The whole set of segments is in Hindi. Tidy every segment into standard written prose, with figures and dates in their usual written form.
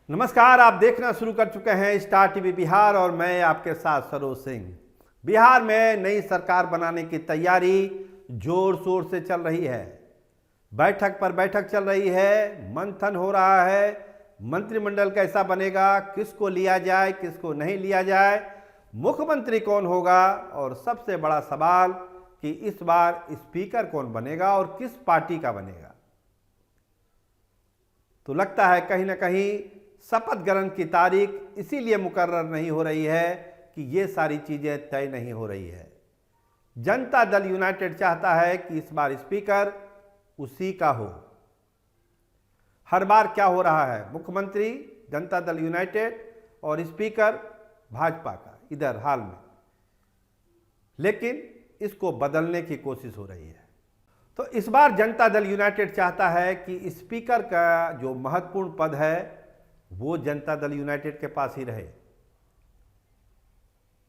नमस्कार, आप देखना शुरू कर चुके हैं स्टार टीवी बिहार और मैं आपके साथ सरोज सिंह। बिहार में नई सरकार बनाने की तैयारी जोर शोर से चल रही है। बैठक पर बैठक चल रही है, मंथन हो रहा है। मंत्रिमंडल कैसा बनेगा, किसको लिया जाए, किसको नहीं लिया जाए, मुख्यमंत्री कौन होगा और सबसे बड़ा सवाल कि इस बार स्पीकर कौन बनेगा और किस पार्टी का बनेगा। तो लगता है कहीं ना कहीं शपथ ग्रहण की तारीख इसीलिए मुकर्रर नहीं हो रही है कि ये सारी चीज़ें तय नहीं हो रही है। जनता दल यूनाइटेड चाहता है कि इस बार स्पीकर उसी का हो। हर बार क्या हो रहा है, मुख्यमंत्री जनता दल यूनाइटेड और स्पीकर भाजपा का इधर हाल में, लेकिन इसको बदलने की कोशिश हो रही है। तो इस बार जनता दल यूनाइटेड चाहता है कि स्पीकर का जो महत्वपूर्ण पद है वो जनता दल यूनाइटेड के पास ही रहे।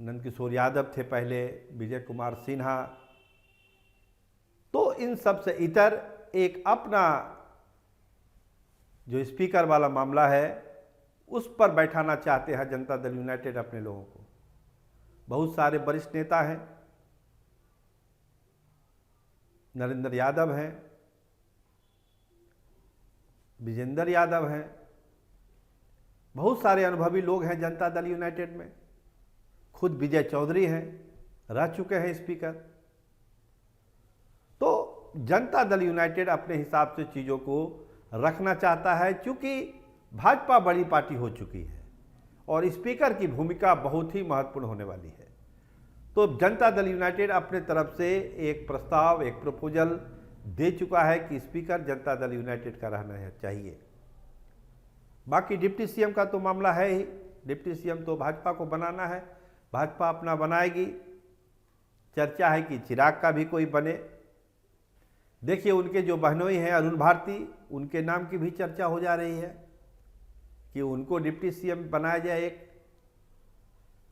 नंदकिशोर यादव थे पहले, विजय कुमार सिन्हा, तो इन सब से इतर एक अपना जो स्पीकर वाला मामला है उस पर बैठाना चाहते हैं जनता दल यूनाइटेड अपने लोगों को। बहुत सारे वरिष्ठ नेता हैं, नरेंद्र यादव हैं, विजेंद्र यादव हैं, बहुत सारे अनुभवी लोग हैं जनता दल यूनाइटेड में। खुद विजय चौधरी हैं, रह चुके हैं स्पीकर। तो जनता दल यूनाइटेड अपने हिसाब से चीज़ों को रखना चाहता है, क्योंकि भाजपा बड़ी पार्टी हो चुकी है और स्पीकर की भूमिका बहुत ही महत्वपूर्ण होने वाली है। तो जनता दल यूनाइटेड अपने तरफ से एक प्रस्ताव, एक प्रपोजल दे चुका है कि स्पीकर जनता दल यूनाइटेड का रहना चाहिए। बाकी डिप्टी सीएम का तो मामला है ही, डिप्टी सीएम तो भाजपा को बनाना है, भाजपा अपना बनाएगी। चर्चा है कि चिराग का भी कोई बने। देखिए, उनके जो बहनोई हैं अरुण भारती, उनके नाम की भी चर्चा हो जा रही है कि उनको डिप्टी सीएम बनाया जाए एक।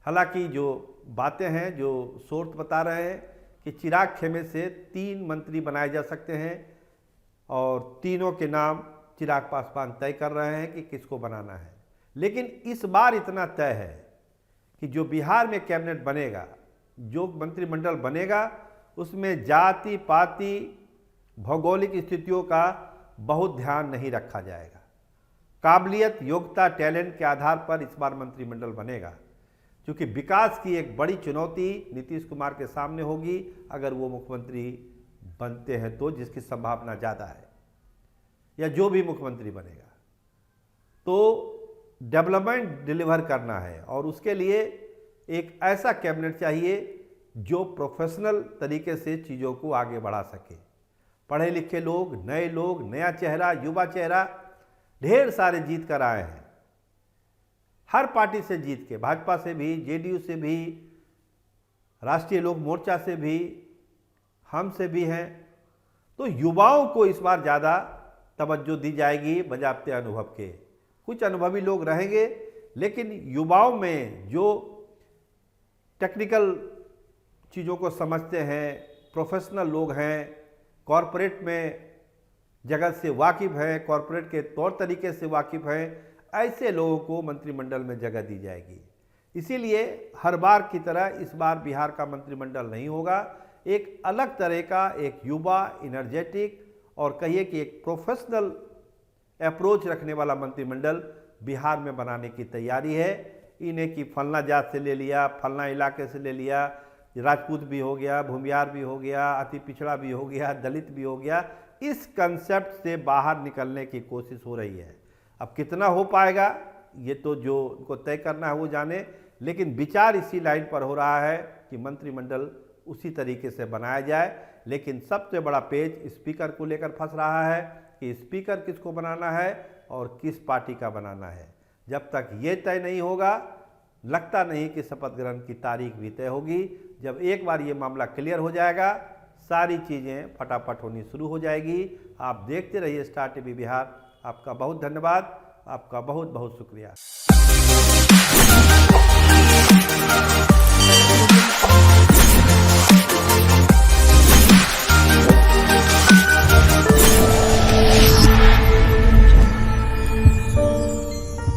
हालांकि जो बातें हैं, जो सोर्स बता रहे हैं कि चिराग खेमे से 3 मंत्री बनाए जा सकते हैं और तीनों के नाम चिराग पासवान तय कर रहे हैं कि किसको बनाना है। लेकिन इस बार इतना तय है कि जो बिहार में कैबिनेट बनेगा, जो मंत्रिमंडल बनेगा, उसमें जाति पाति भौगोलिक स्थितियों का बहुत ध्यान नहीं रखा जाएगा। काबिलियत, योग्यता, टैलेंट के आधार पर इस बार मंत्रिमंडल बनेगा, क्योंकि विकास की एक बड़ी चुनौती नीतीश कुमार के सामने होगी अगर वो मुख्यमंत्री बनते हैं तो, जिसकी संभावना ज़्यादा है, या जो भी मुख्यमंत्री बनेगा। तो डेवलपमेंट डिलीवर करना है और उसके लिए एक ऐसा कैबिनेट चाहिए जो प्रोफेशनल तरीके से चीज़ों को आगे बढ़ा सके। पढ़े लिखे लोग, नए लोग, नया चेहरा, युवा चेहरा ढेर सारे जीत कर आए हैं, हर पार्टी से जीत के, भाजपा से भी, जेडीयू से भी, राष्ट्रीय लोक मोर्चा से भी, हम से भी हैं। तो युवाओं को इस बार ज़्यादा तवज्जो दी जाएगी बजाते अनुभव के। कुछ अनुभवी लोग रहेंगे, लेकिन युवाओं में जो टेक्निकल चीज़ों को समझते हैं, प्रोफेशनल लोग हैं, कॉरपोरेट में जगत से वाकिफ़ हैं, कॉरपोरेट के तौर तरीके से वाकिफ़ हैं, ऐसे लोगों को मंत्रिमंडल में जगह दी जाएगी। इसीलिए हर बार की तरह इस बार बिहार का मंत्रिमंडल नहीं होगा। एक अलग तरह का, एक युवा, एनर्जेटिक और कहिए कि एक प्रोफेशनल अप्रोच रखने वाला मंत्रिमंडल बिहार में बनाने की तैयारी है। इन्हें कि फलना जात से ले लिया, फलना इलाके से ले लिया, राजपूत भी हो गया, भूमियार भी हो गया, अति पिछड़ा भी हो गया, दलित भी हो गया, इस कंसेप्ट से बाहर निकलने की कोशिश हो रही है। अब कितना हो पाएगा ये तो जो उनको तय करना है वो जाने, लेकिन विचार इसी लाइन पर हो रहा है कि मंत्रिमंडल उसी तरीके से बनाया जाए। लेकिन सबसे बड़ा पेच स्पीकर को लेकर फंस रहा है कि स्पीकर किसको बनाना है और किस पार्टी का बनाना है। जब तक ये तय नहीं होगा, लगता नहीं कि शपथ ग्रहण की तारीख भी तय होगी। जब एक बार ये मामला क्लियर हो जाएगा, सारी चीज़ें फटाफट होनी शुरू हो जाएगी। आप देखते रहिए स्टार टीवी बिहार। आपका बहुत धन्यवाद, आपका बहुत बहुत शुक्रिया।